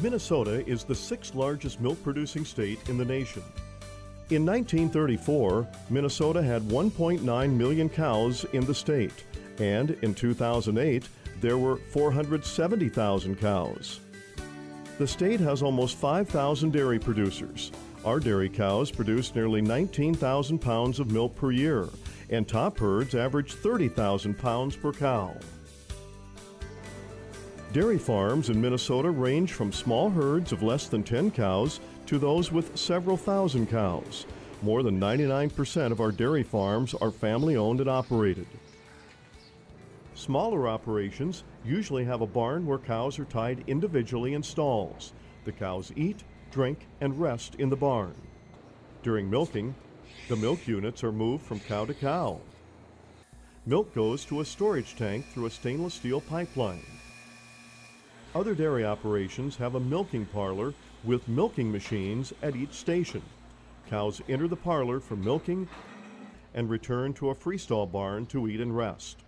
Minnesota is the sixth largest milk-producing state in the nation. In 1934, Minnesota had 1.9 million cows in the state, and in 2008, there were 470,000 cows. The state has almost 5,000 dairy producers. Our dairy cows produce nearly 19,000 pounds of milk per year, and top herds average 30,000 pounds per cow. Dairy farms in Minnesota range from small herds of less than 10 cows to those with several thousand cows. More than 99% of our dairy farms are family-owned and operated. Smaller operations usually have a barn where cows are tied individually in stalls. The cows eat, drink, and rest in the barn. During milking, the milk units are moved from cow to cow. Milk goes to a storage tank through a stainless steel pipeline. Other dairy operations have a milking parlor with milking machines at each station. Cows enter the parlor for milking and return to a freestall barn to eat and rest.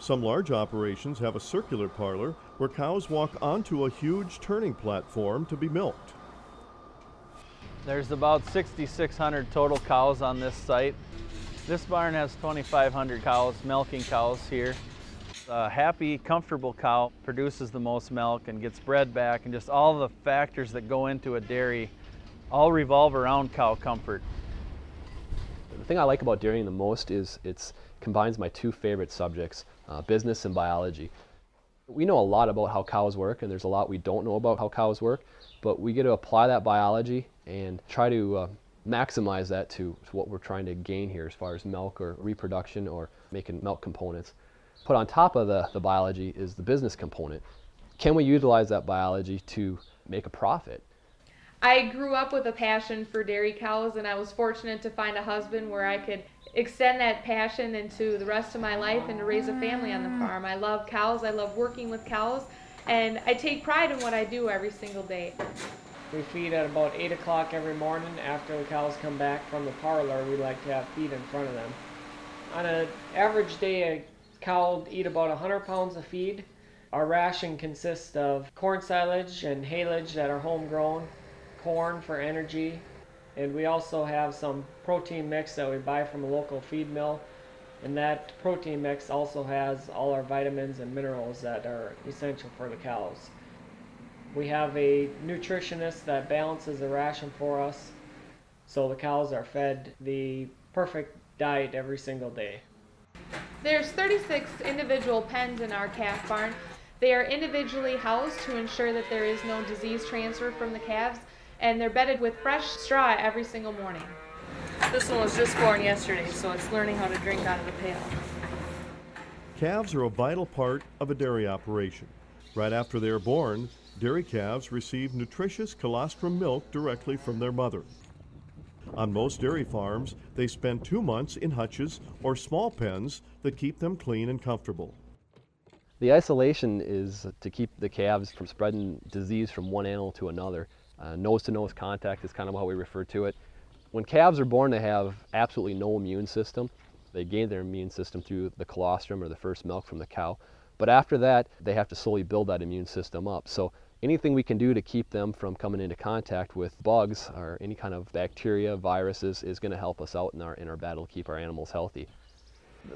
Some large operations have a circular parlor where cows walk onto a huge turning platform to be milked. There's about 6,600 total cows on this site. This barn has 2,500 cows, milking cows here. A happy, comfortable cow produces the most milk and gets bred back, and just all the factors that go into a dairy all revolve around cow comfort. The thing I like about dairying the most is it combines my two favorite subjects, business and biology. We know a lot about how cows work, and there's a lot we don't know about how cows work, but we get to apply that biology and try to maximize that to what we're trying to gain here as far as milk or reproduction or making milk components. Put on top of the biology is the business component. Can we utilize that biology to make a profit? I grew up with a passion for dairy cows, and I was fortunate to find a husband where I could extend that passion into the rest of my life and to raise a family on the farm. I love cows, I love working with cows, and I take pride in what I do every single day. We feed at about 8 o'clock every morning. After the cows come back from the parlor, we like to have feed in front of them. On an average day, a cow will eat about 100 pounds of feed. Our ration consists of corn silage and haylage that are homegrown, corn for energy, and we also have some protein mix that we buy from a local feed mill, and that protein mix also has all our vitamins and minerals that are essential for the cows. We have a nutritionist that balances the ration for us, so the cows are fed the perfect diet every single day. There's 36 individual pens in our calf barn. They are individually housed to ensure that there is no disease transfer from the calves, and they're bedded with fresh straw every single morning. This one was just born yesterday, so it's learning how to drink out of the pail. Calves are a vital part of a dairy operation. Right after they are born, dairy calves receive nutritious colostrum milk directly from their mother. On most dairy farms, they spend 2 months in hutches or small pens that keep them clean and comfortable. The isolation is to keep the calves from spreading disease from one animal to another. Nose-to-nose contact is kind of how we refer to it. When calves are born, they have absolutely no immune system. They gain their immune system through the colostrum or the first milk from the cow. But after that, they have to slowly build that immune system up. So anything we can do to keep them from coming into contact with bugs or any kind of bacteria, viruses, is going to help us out in our battle to keep our animals healthy.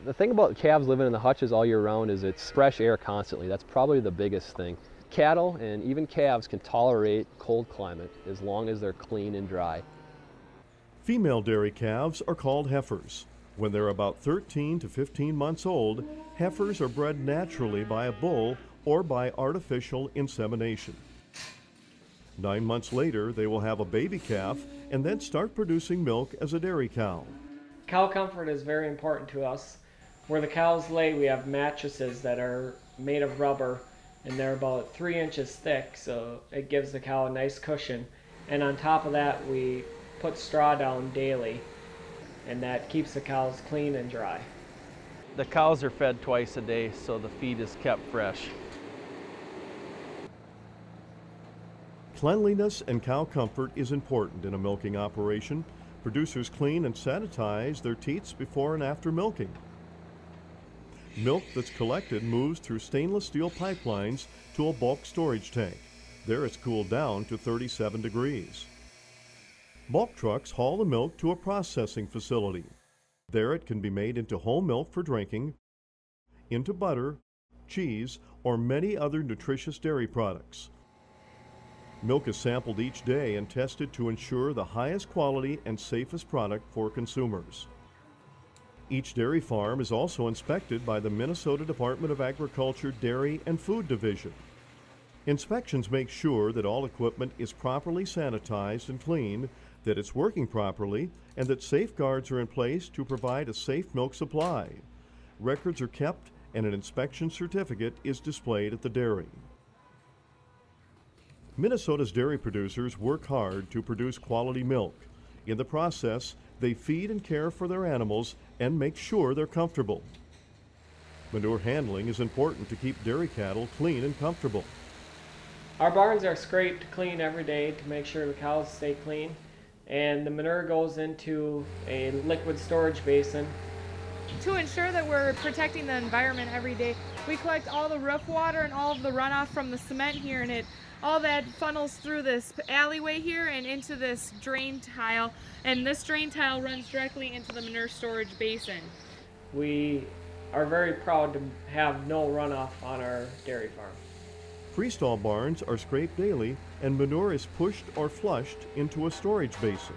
The thing about calves living in the hutches all year round is it's fresh air constantly. That's probably the biggest thing. Cattle and even calves can tolerate cold climate as long as they're clean and dry. Female dairy calves are called heifers. When they're about 13 to 15 months old, heifers are bred naturally by a bull or by artificial insemination. 9 months later, they will have a baby calf and then start producing milk as a dairy cow. Cow comfort is very important to us. Where the cows lay, we have mattresses that are made of rubber, and they're about 3 inches thick, so it gives the cow a nice cushion. And on top of that, we put straw down daily, and that keeps the cows clean and dry. The cows are fed twice a day, so the feed is kept fresh. Cleanliness and cow comfort is important in a milking operation. Producers clean and sanitize their teats before and after milking. Milk that's collected moves through stainless steel pipelines to a bulk storage tank. There it's cooled down to 37 degrees. Bulk trucks haul the milk to a processing facility. There it can be made into whole milk for drinking, into butter, cheese, or many other nutritious dairy products. Milk is sampled each day and tested to ensure the highest quality and safest product for consumers. Each dairy farm is also inspected by the Minnesota Department of Agriculture Dairy and Food Division. Inspections make sure that all equipment is properly sanitized and clean, that it's working properly, and that safeguards are in place to provide a safe milk supply. Records are kept and an inspection certificate is displayed at the dairy. Minnesota's dairy producers work hard to produce quality milk. In the process, they feed and care for their animals and make sure they're comfortable. Manure handling is important to keep dairy cattle clean and comfortable. Our barns are scraped clean every day to make sure the cows stay clean, and the manure goes into a liquid storage basin. To ensure that we're protecting the environment every day, we collect all the roof water and all of the runoff from the cement here, and all that funnels through this alleyway here and into this drain tile, and this drain tile runs directly into the manure storage basin. We are very proud to have no runoff on our dairy farm. Freestall barns are scraped daily and manure is pushed or flushed into a storage basin.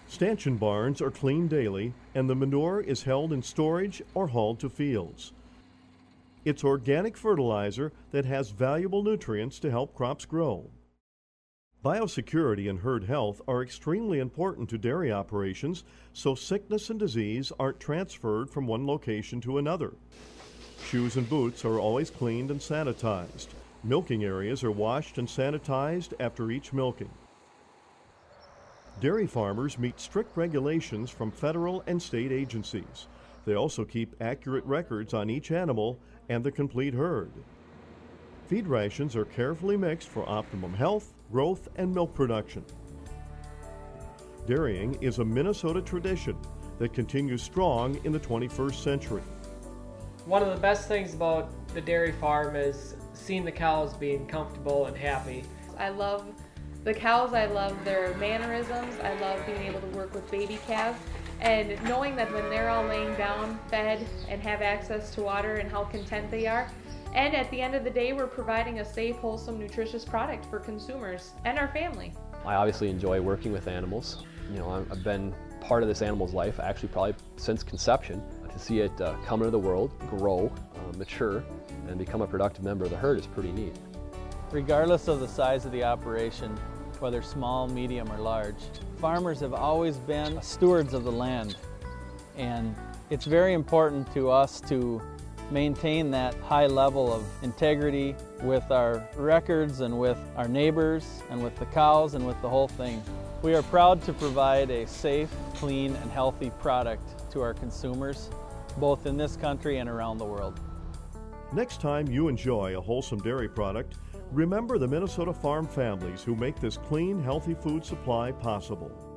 Stanchion barns are cleaned daily and the manure is held in storage or hauled to fields. It's organic fertilizer that has valuable nutrients to help crops grow. Biosecurity and herd health are extremely important to dairy operations, so sickness and disease aren't transferred from one location to another. Shoes and boots are always cleaned and sanitized. Milking areas are washed and sanitized after each milking. Dairy farmers meet strict regulations from federal and state agencies. They also keep accurate records on each animal and the complete herd. Feed rations are carefully mixed for optimum health, growth, and milk production. Dairying is a Minnesota tradition that continues strong in the 21st century. One of the best things about the dairy farm is seeing the cows being comfortable and happy. I love the cows, I love their mannerisms, I love being able to work with baby calves, and knowing that when they're all laying down, fed, and have access to water and how content they are. And at the end of the day, we're providing a safe, wholesome, nutritious product for consumers and our family. I obviously enjoy working with animals. You know, I've been part of this animal's life, actually probably since conception. To see it come into the world, grow, mature, and become a productive member of the herd is pretty neat. Regardless of the size of the operation, whether small, medium, or large, farmers have always been stewards of the land. And it's very important to us to maintain that high level of integrity with our records and with our neighbors and with the cows and with the whole thing. We are proud to provide a safe, clean, and healthy product to our consumers, both in this country and around the world. Next time you enjoy a wholesome dairy product, remember the Minnesota farm families who make this clean, healthy food supply possible.